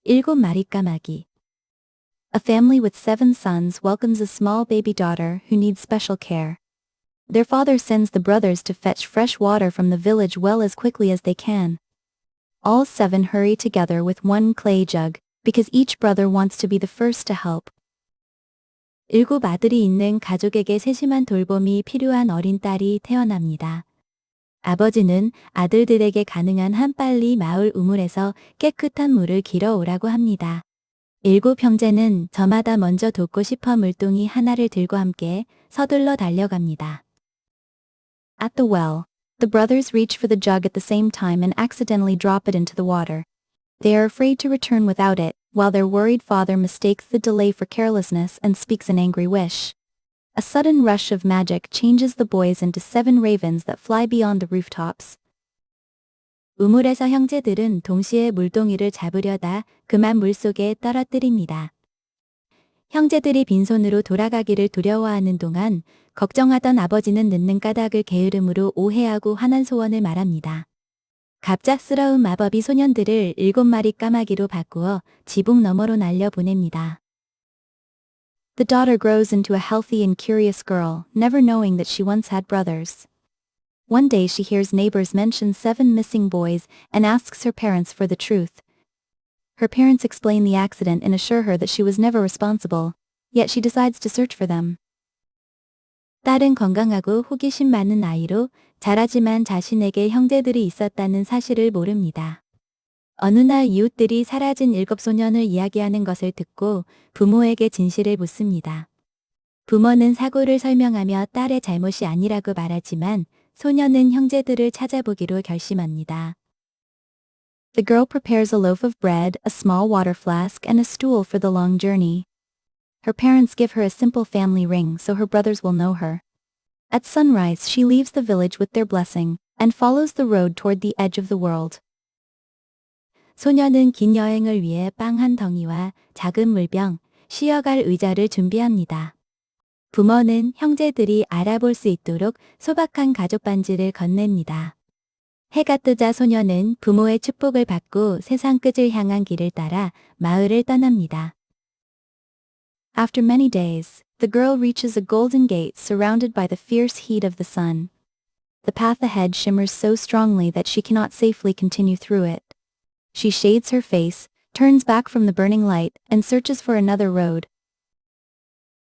7마리 까마귀. A family with 7 sons welcomes a small baby daughter who needs special care. Their father sends the brothers to fetch fresh water from the village well as quickly as they can. All 7 hurry together with one clay jug, because each brother wants to be the first to help. 7 아들이 있는 가족에게 세심한 돌봄이 필요한 어린 딸이 태어납니다. 아버지는 아들들에게 가능한 한 빨리 마을 우물에서 깨끗한 물을 길어 오라고 합니다. 7 형제는 저마다 먼저 돕고 싶어 물동이 하나를 들고 함께 서둘러 달려갑니다. At the well, the brothers reach for the jug at the same time and accidentally drop it into the water. They are afraid to return without it, while their worried father mistakes the delay for carelessness and speaks an angry wish. A sudden rush of magic changes the boys into 7 ravens that fly beyond the rooftops. 우물에서 형제들은 동시에 물동이를 잡으려다 그만 물속에 떨어뜨립니다. 형제들이 빈손으로 돌아가기를 두려워하는 동안 걱정하던 아버지는 늦는 까닭을 게으름으로 오해하고 화난 소원을 말합니다. 갑작스러운 마법이 소년들을 7마리 까마귀로 바꾸어 지붕 너머로 날려보냅니다. The daughter grows into a healthy and curious girl, never knowing that she once had brothers. One day she hears neighbors mention 7 missing boys and asks her parents for the truth. Her parents explain the accident and assure her that she was never responsible, yet she decides to search for them. 딸은 건강하고 호기심 많은 아이로 자라지만 자신에게 형제들이 있었다는 사실을 모릅니다. 어느 날 이웃들이 사라진 7 소년을 이야기하는 것을 듣고 부모에게 진실을 묻습니다. 부모는 사고를 설명하며 딸의 잘못이 아니라고 말하지만 소년은 형제들을 찾아보기로 결심합니다. The girl prepares a loaf of bread, a small water flask, and a stool for the long journey. Her parents give her a simple family ring so her brothers will know her. At sunrise she leaves the village with their blessing and follows the road toward the edge of the world. 소녀는 긴 여행을 위해 빵 한 덩이와 작은 물병, 쉬어갈 의자를 준비합니다. 부모는 형제들이 알아볼 수 있도록 소박한 가죽 반지를 건넵니다. 해가 뜨자 소녀는 부모의 축복을 받고 세상 끝을 향한 길을 따라 마을을 떠납니다. After many days, the girl reaches a golden gate surrounded by the fierce heat of the sun. The path ahead shimmers so strongly that she cannot safely continue through it. She shades her face, turns back from the burning light, and searches for another road.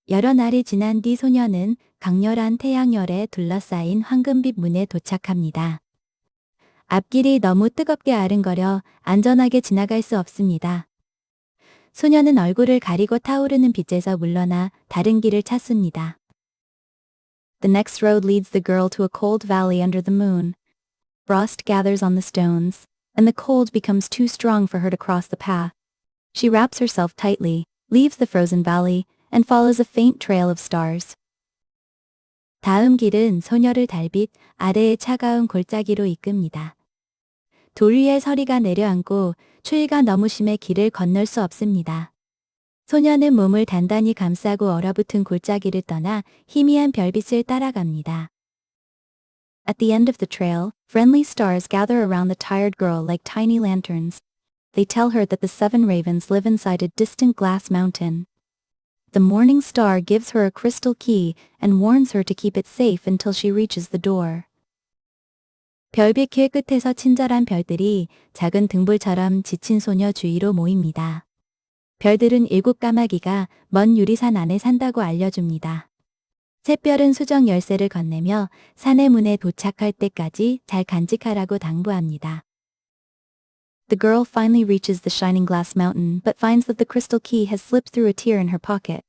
여러 날이 지난 뒤 소녀는 강렬한 태양열에 둘러싸인 황금빛 문에 도착합니다. 앞길이 너무 뜨겁게 아른거려 안전하게 지나갈 수 없습니다. 소녀는 얼굴을 가리고 타오르는 빛에서 물러나 다른 길을 찾습니다. The next road leads the girl to a cold valley under the moon. Frost gathers on the stones, and the cold becomes too strong for her to cross the path. She wraps herself tightly, leaves the frozen valley, and follows a faint trail of stars. 다음 길은 소녀를 달빛 아래의 차가운 골짜기로 이끕니다. 돌 위에 서리가 내려앉고 추위가 너무 심해 길을 건널 수 없습니다. 소녀는 몸을 단단히 감싸고 얼어붙은 골짜기를 떠나 희미한 별빛을 따라갑니다. At the end of the trail, friendly stars gather around the tired girl like tiny lanterns. They tell her that the 7 ravens live inside a distant glass mountain. The morning star gives her a crystal key and warns her to keep it safe until she reaches the door. 별빛 길 끝에서 친절한 별들이 작은 등불처럼 지친 소녀 주위로 모입니다. 별들은 7 까마귀가 먼 유리산 안에 산다고 알려줍니다. 샛별은 수정 열쇠를 건네며 산의 문에 도착할 때까지 잘 간직하라고 당부합니다. The girl finally reaches the shining glass mountain but finds that the crystal key has slipped through a tear in her pocket.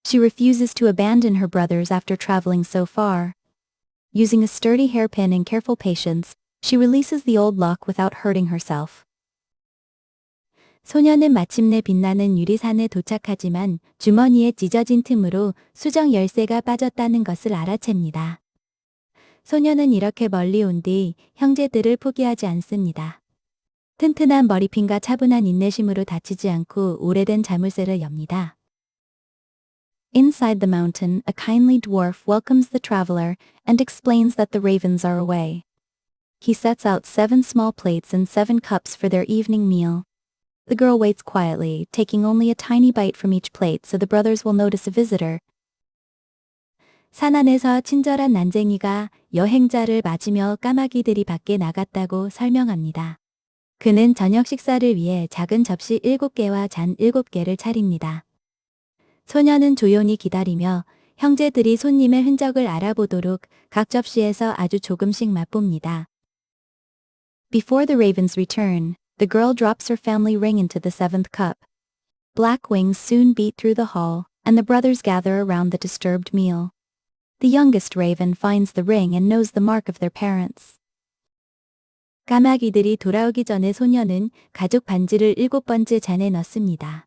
She refuses to abandon her brothers after traveling so far. Using a sturdy hairpin and careful patience, she releases the old lock without hurting herself. 소녀는 마침내 빛나는 유리산에 도착하지만 주머니에 찢어진 틈으로 수정 열쇠가 빠졌다는 것을 알아챕니다. 소녀는 이렇게 멀리 온 뒤 형제들을 포기하지 않습니다. 튼튼한 머리핀과 차분한 인내심으로 다치지 않고 오래된 자물쇠를 엽니다. Inside the mountain, a kindly dwarf welcomes the traveler and explains that the ravens are away. He sets out 7 small plates and 7 cups for their evening meal. The girl waits quietly, taking only a tiny bite from each plate so the brothers will notice a visitor. 산 안에서 친절한 난쟁이가 여행자를 맞으며 까마귀들이 밖에 나갔다고 설명합니다. 그는 저녁 식사를 위해 작은 접시 7개와 잔 7개를 차립니다. 소녀는 조용히 기다리며 형제들이 손님의 흔적을 알아보도록 각 접시에서 아주 조금씩 맛봅니다. Before the ravens return, the girl drops her family ring into the 7th cup. Black wings soon beat through the hall, and the brothers gather around the disturbed meal. The youngest raven finds the ring and knows the mark of their parents. 까마귀들이 돌아오기 전에 소녀는 가죽 반지를 7번째 잔에 넣습니다.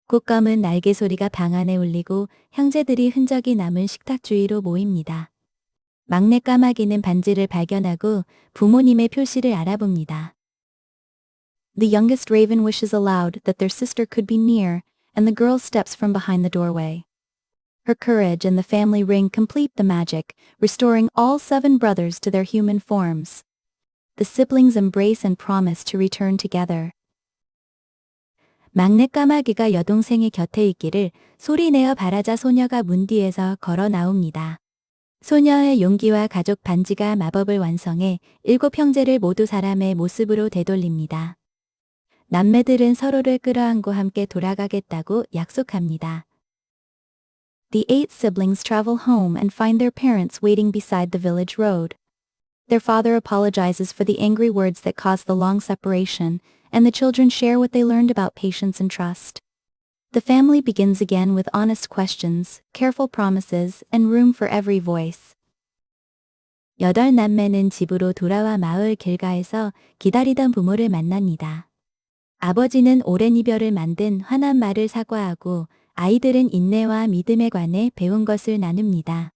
꽃감은 날개 소리가 방 안에 울리고 형제들이 흔적이 남은 식탁 주위로 모입니다. 막내 까마귀는 반지를 발견하고 부모님의 표시를 알아봅니다. The youngest raven wishes aloud that their sister could be near, and the girl steps from behind the doorway. Her courage and the family ring complete the magic, restoring all 7 brothers to their human forms. The siblings embrace and promise to return together. 막내 까마귀가 여동생의 곁에 있기를 소리내어 바라자 소녀가 문 뒤에서 걸어 나옵니다. 소녀의 용기와 가족 반지가 마법을 완성해 7 형제를 모두 사람의 모습으로 되돌립니다. 남매들은 서로를 끌어안고 함께 돌아가겠다고 약속합니다. The 8 siblings travel home and find their parents waiting beside the village road. Their father apologizes for the angry words that caused the long separation, and the children share what they learned about patience and trust. The family begins again with honest questions, careful promises, and room for every voice. 8 남매는 집으로 돌아와 마을 길가에서 기다리던 부모를 만납니다. 아버지는 오랜 이별을 만든 화난 말을 사과하고 아이들은 인내와 믿음에 관해 배운 것을 나눕니다.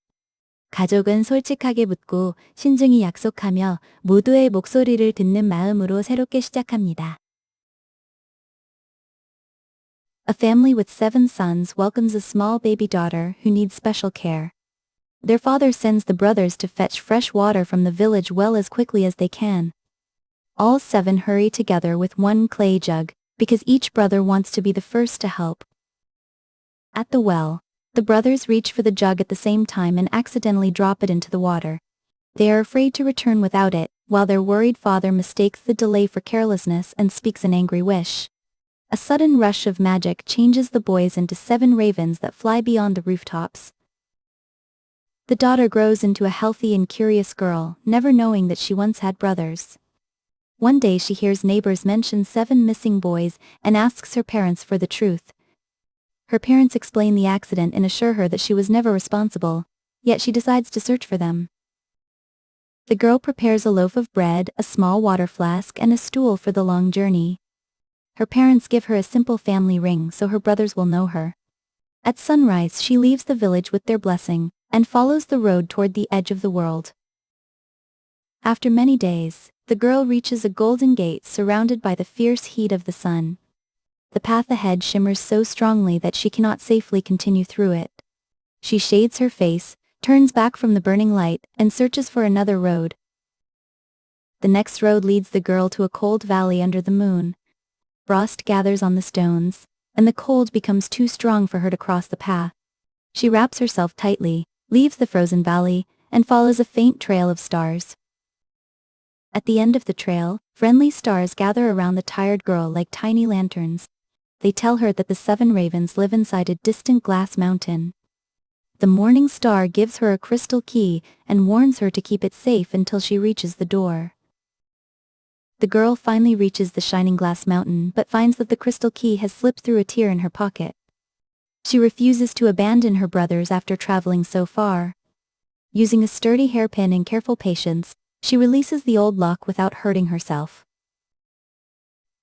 가족은 솔직하게 묻고 신중히 약속하며 모두의 목소리를 듣는 마음으로 새롭게 시작합니다. A family with 7 sons welcomes a small baby daughter who needs special care. Their father sends the brothers to fetch fresh water from the village well as quickly as they can. All 7 hurry together with one clay jug, because each brother wants to be the first to help. At the well, the brothers reach for the jug at the same time and accidentally drop it into the water. They are afraid to return without it, while their worried father mistakes the delay for carelessness and speaks an angry wish. A sudden rush of magic changes the boys into 7 ravens that fly beyond the rooftops. The daughter grows into a healthy and curious girl, never knowing that she once had brothers. One day she hears neighbors mention 7 missing boys and asks her parents for the truth. Her parents explain the accident and assure her that she was never responsible, yet she decides to search for them. The girl prepares a loaf of bread, a small water flask, and a stool for the long journey. Her parents give her a simple family ring so her brothers will know her. At sunrise she leaves the village with their blessing, and follows the road toward the edge of the world. After many days, the girl reaches a golden gate surrounded by the fierce heat of the sun. The path ahead shimmers so strongly that she cannot safely continue through it. She shades her face, turns back from the burning light, and searches for another road. The next road leads the girl to a cold valley under the moon. Frost gathers on the stones, and the cold becomes too strong for her to cross the path. She wraps herself tightly, leaves the frozen valley, and follows a faint trail of stars. At the end of the trail, friendly stars gather around the tired girl like tiny lanterns. They tell her that the 7 ravens live inside a distant glass mountain. The morning star gives her a crystal key and warns her to keep it safe until she reaches the door. The girl finally reaches the shining glass mountain but finds that the crystal key has slipped through a tear in her pocket. She refuses to abandon her brothers after traveling so far. Using a sturdy hairpin and careful patience, she releases the old lock without hurting herself.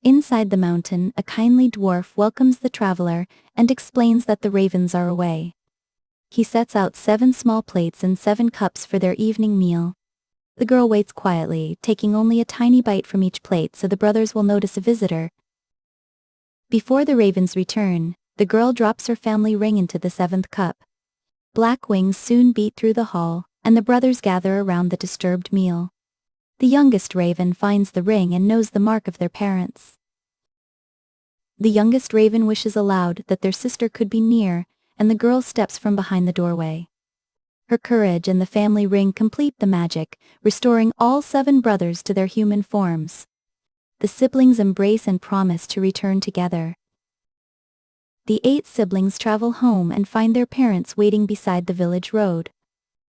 Inside the mountain, a kindly dwarf welcomes the traveler and explains that the ravens are away. He sets out 7 small plates and 7 cups for their evening meal. The girl waits quietly, taking only a tiny bite from each plate so the brothers will notice a visitor. Before the ravens return, the girl drops her family ring into the 7th cup. Black wings soon beat through the hall, and the brothers gather around the disturbed meal. The youngest raven finds the ring and knows the mark of their parents. The youngest raven wishes aloud that their sister could be near, and the girl steps from behind the doorway. Her courage and the family ring complete the magic, restoring all 7 brothers to their human forms. The siblings embrace and promise to return together. The 8 siblings travel home and find their parents waiting beside the village road.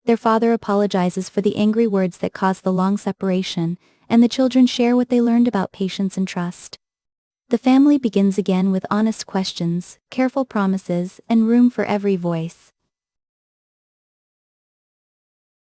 Their father apologizes for the angry words that caused the long separation, and the children share what they learned about patience and trust. The family begins again with honest questions, careful promises, and room for every voice.